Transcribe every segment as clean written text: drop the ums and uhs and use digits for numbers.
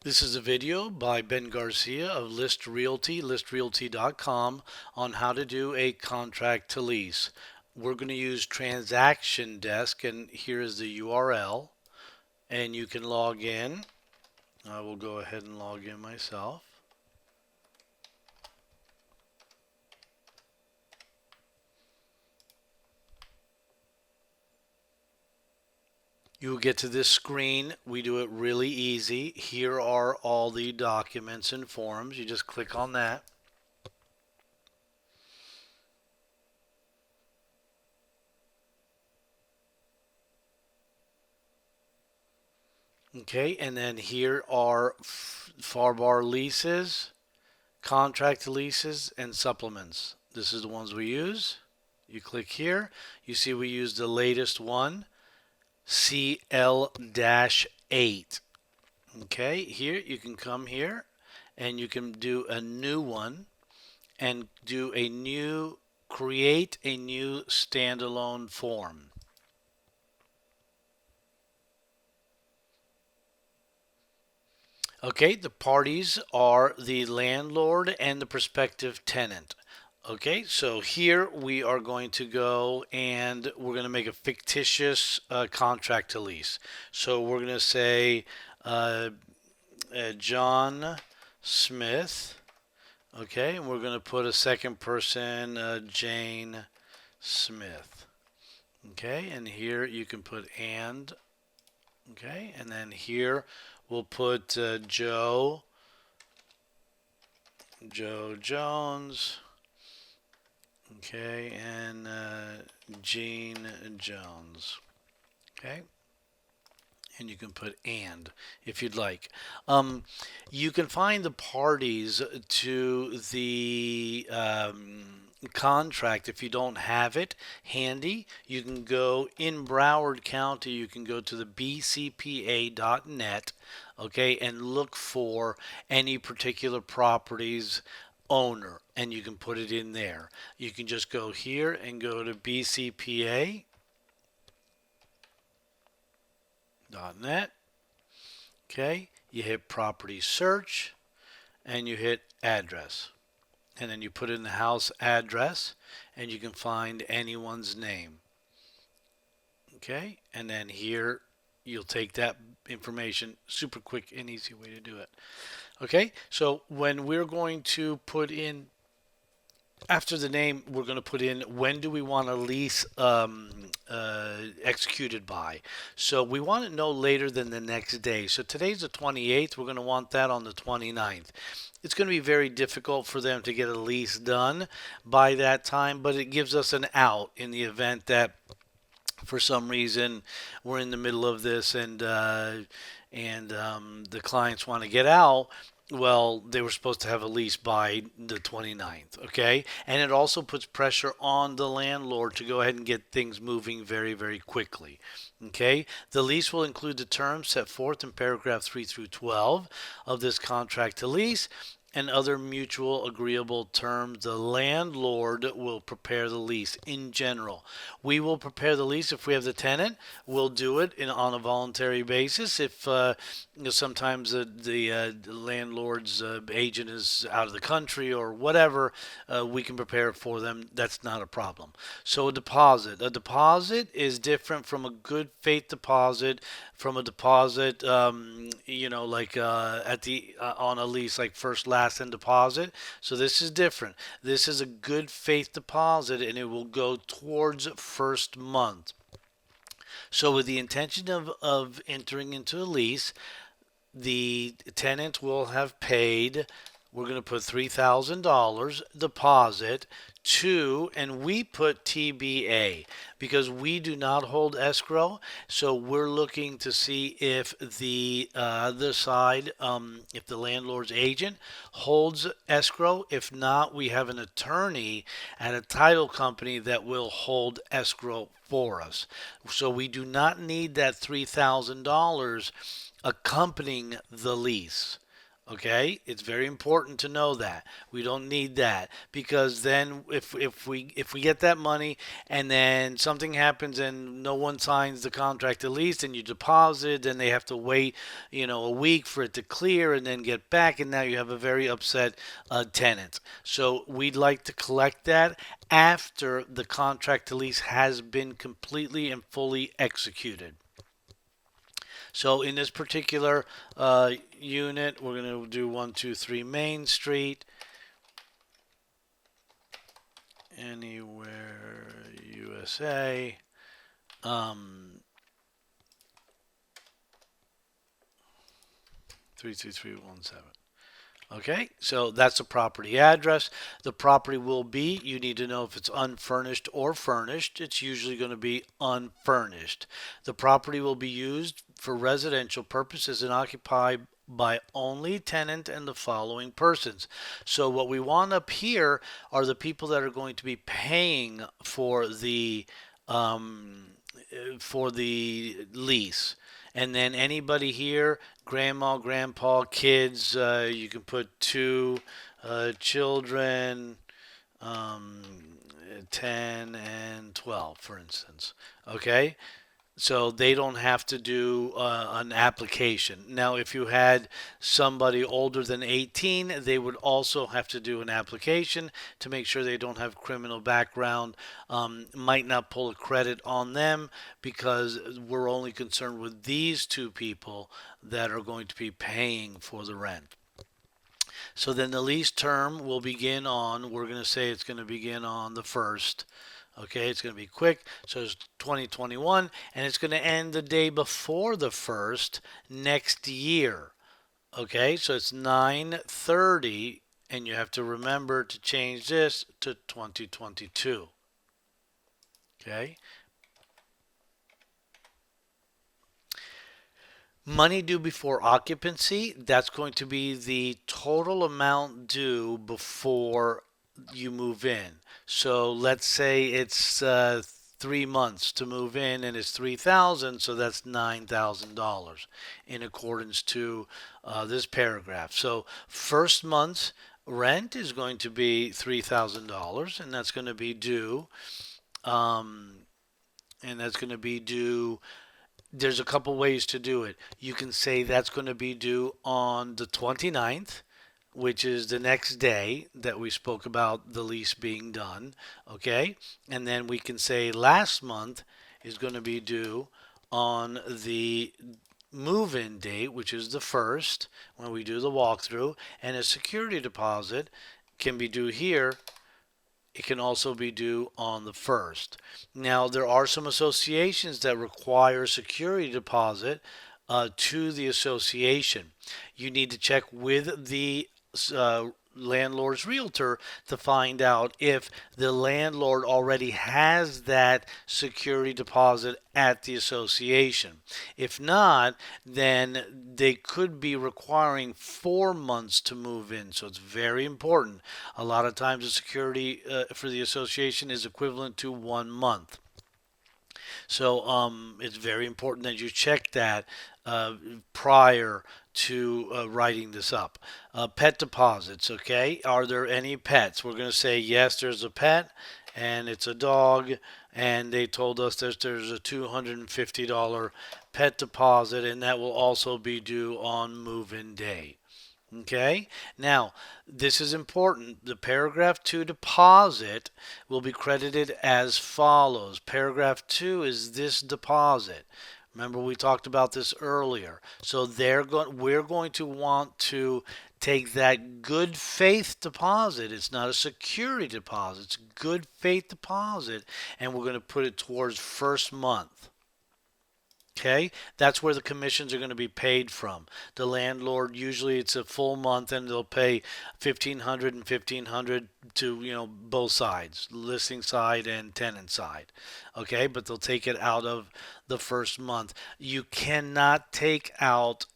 This is a video by Ben Garcia of List Realty, listrealty.com, on how to do a contract to lease. We're going to use Transaction Desk, and here is the URL, and you can log in. I will go ahead and log in myself. You will get to this screen. We do it really easy. Here are all the documents and forms. You just click on that. Okay, and then here are far bar leases, contract leases, and supplements. This is the ones we use. You click here. You see we use the latest one, CL-8. Okay, here you can come here and you can do a new one and create a new standalone form. Okay, the parties are the landlord and the prospective tenant. Okay, so here we are going to go and we're going to make a fictitious contract to lease. So we're going to say John Smith. Okay, and we're going to put a second person, Jane Smith. Okay, and here you can put and. Okay, and then here we'll put Joe Jones. Okay, and Gene Jones. Okay, and you can put and if you'd like. You can find the parties to the contract if you don't have it handy. You can go in Broward County, you can go to the bcpa.net, okay, and look for any particular properties owner and you can put it in there. You can just go here and go to bcpa.net. Okay, you hit property search and you hit address. And then you put in the house address and you can find anyone's name. Okay, and then here you'll take that information. Super quick and easy way to do it. Okay, so when we're going to put in after the name, we're going to put in when do we want a lease executed by. So we want it no later than the next day. So today's the 28th. We're going to want that on the 29th. It's going to be very difficult for them to get a lease done by that time, but it gives us an out in the event that for some reason we're in the middle of this and the clients want to get out. Well, they were supposed to have a lease by the 29th, okay? And it also puts pressure on the landlord to go ahead and get things moving very, very quickly, okay? The lease will include the terms set forth in paragraph 3 through 12 of this contract to lease and other mutual agreeable terms. The landlord will prepare the lease in general. We will prepare the lease if we have the tenant. We'll do it on a voluntary basis. If sometimes the landlord's agent is out of the country or whatever, we can prepare it for them. That's not a problem. So a deposit. A deposit is different from a good faith deposit, from a deposit, like at the on a lease, like first, last, and deposit. So this is different. This is a good faith deposit, and it will go towards first month. So with the intention of entering into a lease, the tenant will have paid, we're going to put $3,000 deposit to, and we put TBA because we do not hold escrow. So we're looking to see if the other side, if the landlord's agent holds escrow. If not, we have an attorney at a title company that will hold escrow for us. So we do not need that $3,000 accompanying the lease. Okay, it's very important to know that we don't need that, because then if we get that money and then something happens and no one signs the contract at least and you deposit, then they have to wait, a week for it to clear and then get back, and now you have a very upset tenant. So we'd like to collect that after the contract to lease has been completely and fully executed. So in this particular unit, we're going to do 123 Main Street, anywhere USA. Um, 33317. Okay, so that's the property address. The property will be, you need to know if it's unfurnished or furnished. It's usually going to be unfurnished. The property will be used for residential purposes and occupied by only tenant and the following persons. So what we want up here are the people that are going to be paying um, for the lease. And then anybody here, grandma, grandpa, kids, you can put two children, um, 10 and 12, for instance. Okay? So they don't have to do an application. Now, if you had somebody older than 18, they would also have to do an application to make sure they don't have criminal background. Might not pull a credit on them because we're only concerned with these two people that are going to be paying for the rent. So then the lease term will begin on, we're going to say it's going to begin on the 1st. Okay, it's going to be quick. So it's 2021, and it's going to end the day before the 1st next year. Okay, so it's 9/30, and you have to remember to change this to 2022. Okay, money due before occupancy, that's going to be the total amount due before you move in. So let's say it's 3 months to move in and it's 3,000, so that's $9,000 in accordance to this paragraph. So first month's rent is going to be $3,000, and that's going to be due. Um, and that's going to be due, there's a couple ways to do it. You can say that's going to be due on the 29th, which is the next day that we spoke about the lease being done. Okay. And then we can say last month is going to be due on the move in date, which is the 1st, when we do the walkthrough. And a security deposit can be due here. It can also be due on the 1st. Now, there are some associations that require security deposit to the association. You need to check with the landlord's realtor to find out if the landlord already has that security deposit at the association. If not, then they could be requiring 4 months to move in. So it's very important. A lot of times the security for the association is equivalent to 1 month. So it's very important that you check that prior to writing this up. Pet deposits, okay? Are there any pets? We're going to say yes, there's a pet, and it's a dog, and they told us there's a $250 pet deposit, and that will also be due on move-in day. Okay, now this is important. The paragraph 2 deposit will be credited as follows. Paragraph 2 is this deposit. Remember, we talked about this earlier. So we're going to want to take that good faith deposit. It's not a security deposit, it's good faith deposit, and we're going to put it towards first month. Okay, that's where the commissions are going to be paid from. The landlord, usually it's a full month, and they'll pay 1,500 and 1,500 to both sides, listing side and tenant side. Okay, but they'll take it out of the first month. You cannot take out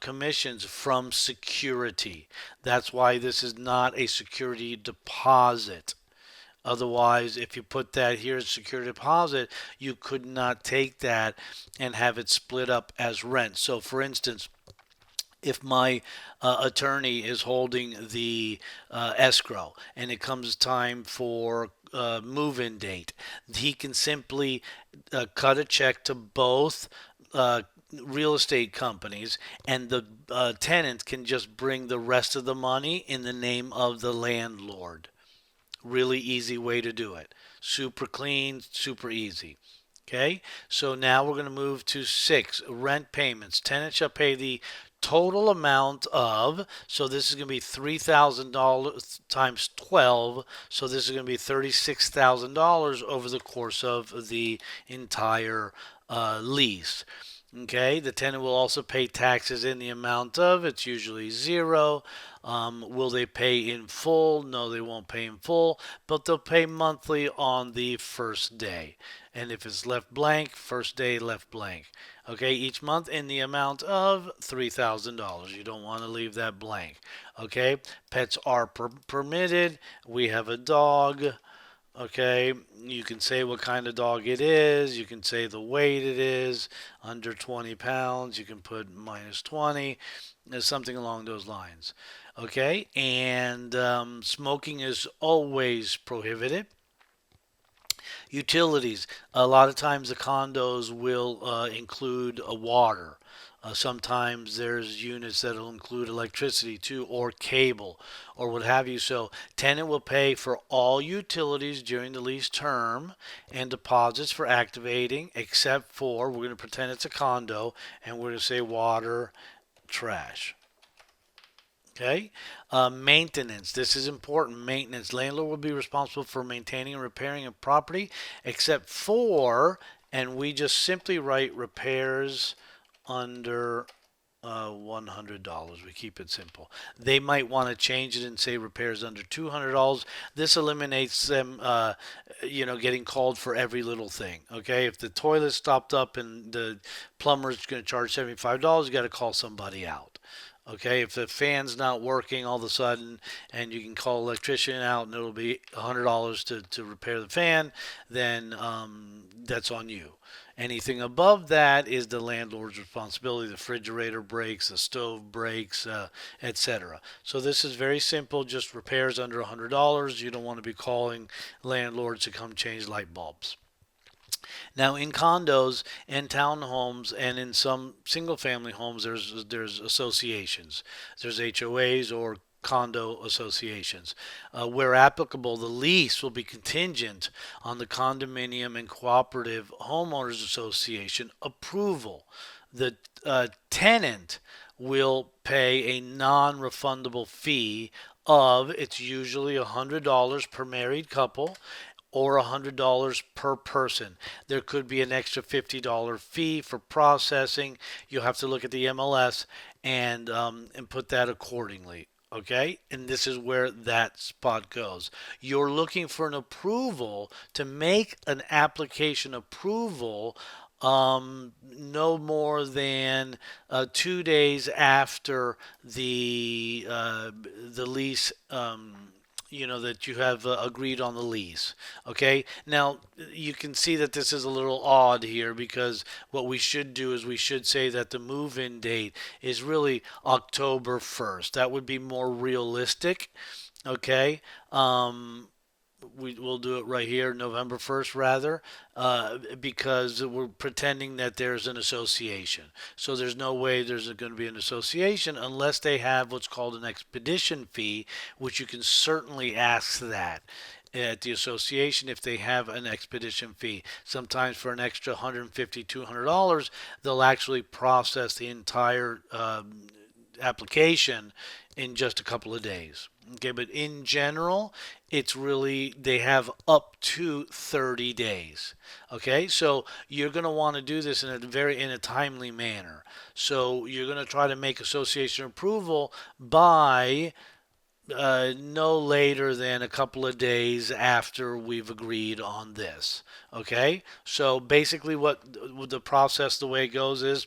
commissions from security. That's why this is not a security deposit. Otherwise, if you put that here as security deposit, you could not take that and have it split up as rent. So, for instance, if my attorney is holding the escrow and it comes time for move-in date, he can simply cut a check to both uh, real estate companies, and the tenant can just bring the rest of the money in the name of the landlord. Really easy way to do it. Super clean, super easy. Okay, so now we're going to move to 6, rent payments. Tenant shall pay the total amount of, so this is going to be $3,000 times 12, so this is going to be $36,000 over the course of the entire lease. Okay, the tenant will also pay taxes in the amount of, it's usually zero. Will they pay in full? No, they won't pay in full, but they'll pay monthly on the first day. And if it's left blank, first day left blank. Okay, each month in the amount of $3,000. You don't want to leave that blank. Okay, pets are permitted. We have a dog. Okay, you can say what kind of dog it is. You can say the weight it is, under 20 pounds. You can put minus 20. There's something along those lines. Okay, and smoking is always prohibited. Utilities. A lot of times the condos will include a water. Sometimes there's units that'll include electricity too, or cable, or what have you. So tenant will pay for all utilities during the lease term and deposits for activating, except for, we're going to pretend it's a condo, and we're going to say water, trash. Okay. Maintenance. This is important. Maintenance. Landlord will be responsible for maintaining and repairing a property, except for, and we just simply write repairs under $100. We keep it simple. They might want to change it and say repairs under $200. This eliminates them, getting called for every little thing. Okay, if the toilet stopped up and the plumber's going to charge $75, you got to call somebody out. Okay, if the fan's not working all of a sudden and you can call an electrician out and it'll be $100 to repair the fan, then that's on you. Anything above that is the landlord's responsibility. The refrigerator breaks, the stove breaks, etc. So this is very simple, just repairs under $100. You don't want to be calling landlords to come change light bulbs. Now, in condos and townhomes and in some single-family homes, there's associations. There's HOAs or condo associations. Where applicable, the lease will be contingent on the condominium and cooperative homeowners association approval. The tenant will pay a non-refundable fee of, it's usually $100 per married couple or $100 per person. There could be an extra $50 fee for processing. You'll have to look at the MLS and put that accordingly. Okay, and this is where that spot goes. You're looking for an approval to make an application approval no more than 2 days after the lease, that you have agreed on the lease. Okay, now you can see that this is a little odd here, because what we should do is we should say that the move-in date is really October 1st. That would be more realistic. Okay, we'll do it right here, November 1st rather, because we're pretending that there's an association. So there's no way there's going to be an association unless they have what's called an expedition fee, which you can certainly ask that at the association if they have an expedition fee. Sometimes for an extra $150, $200, they'll actually process the entire application in just a couple of days. Okay, but in general, it's really, they have up to 30 days. Okay, so you're going to want to do this in a timely manner. So you're going to try to make association approval by no later than a couple of days after we've agreed on this. Okay, so basically what the process, the way it goes is,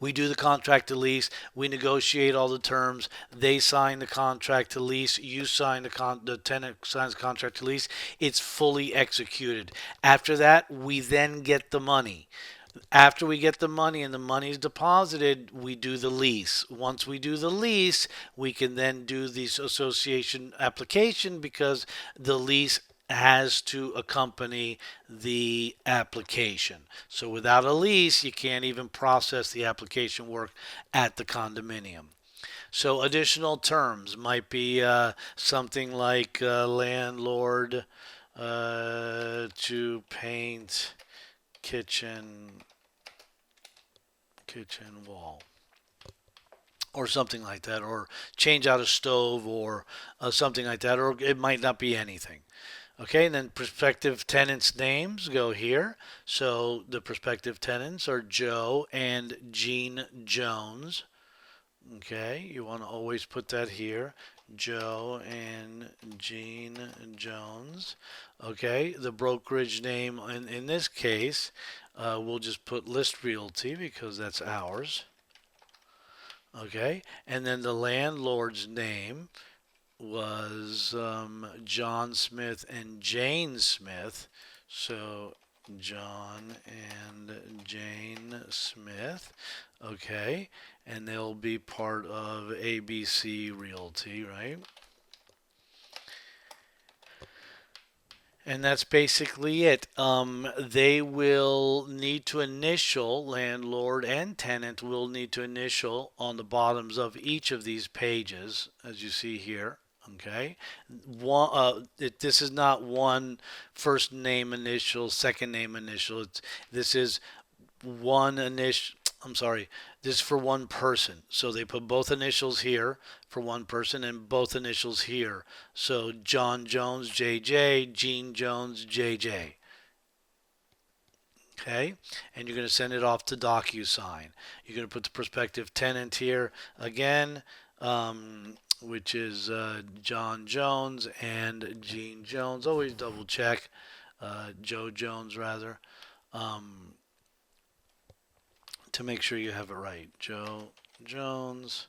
we do the contract to lease. We negotiate all the terms. They sign the contract to lease. You sign the tenant signs the contract to lease. It's fully executed. After that, we then get the money. After we get the money and the money's deposited, we do the lease. Once we do the lease, we can then do the association application because the lease has to accompany the application. So without a lease, you can't even process the application work at the condominium. So additional terms might be something like landlord to paint kitchen wall or something like that, or change out a stove or something like that, or it might not be anything. Okay, and then prospective tenants' names go here. So the prospective tenants are Joe and Jean Jones. Okay, you want to always put that here. Joe and Jean Jones. Okay, the brokerage name in this case, we'll just put List Realty because that's ours. Okay, and then the landlord's name was John Smith and Jane Smith. So John and Jane Smith. Okay, and they'll be part of ABC Realty, right? And that's basically it. They will need to initial, landlord and tenant will need to initial on the bottoms of each of these pages, as you see here. Okay, this is not one first name initial, second name initial. This is one initial. I'm sorry. This is for one person. So they put both initials here for one person and both initials here. So John Jones, JJ, Jean Jones, JJ. Okay, and you're going to send it off to DocuSign. You're going to put the prospective tenant here again, which is John Jones and Jean Jones. Always double check. Joe Jones, rather. Um, to make sure you have it right. Joe Jones.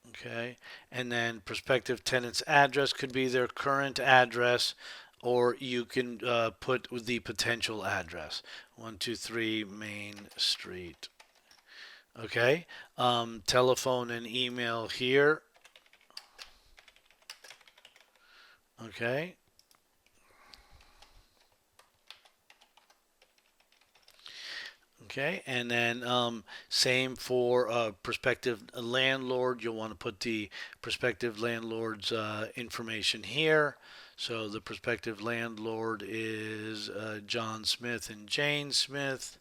Okay. And then prospective tenant's address could be their current address, or you can put the potential address 123 Main Street. Okay. Telephone and email here. Okay. Okay, and then same for prospective landlord. You'll want to put the prospective landlord's information here. So the prospective landlord is John Smith and Jane Smith.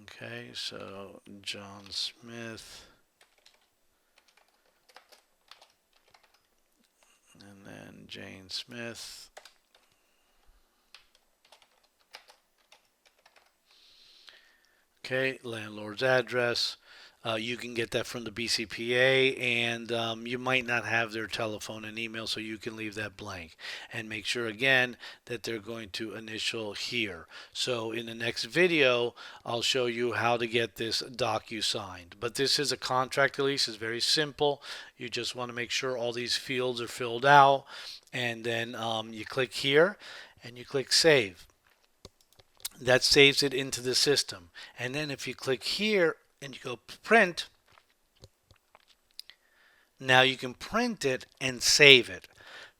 Okay, so John Smith, and then Jane Smith. Okay, landlord's address. You can get that from the BCPA, and you might not have their telephone and email, so you can leave that blank. And make sure again that they're going to initial here. So in the next video, I'll show you how to get this docu-signed. But this is a contract release. It's very simple. You just want to make sure all these fields are filled out, and then you click here, and you click save. That saves it into the system. And then if you click here and you go print, now you can print it and save it.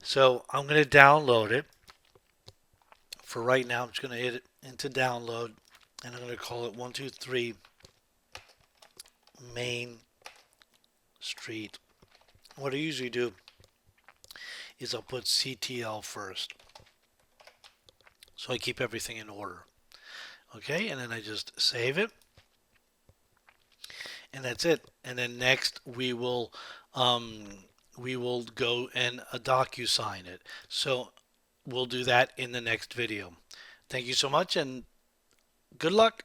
So I'm going to download it. For right now, I'm just going to hit it into download, and I'm going to call it 123 Main Street. What I usually do is I'll put CTL first, so I keep everything in order. Okay, and then I just save it, and that's it. And then next we will go and DocuSign it. So we'll do that in the next video. Thank you so much, and good luck.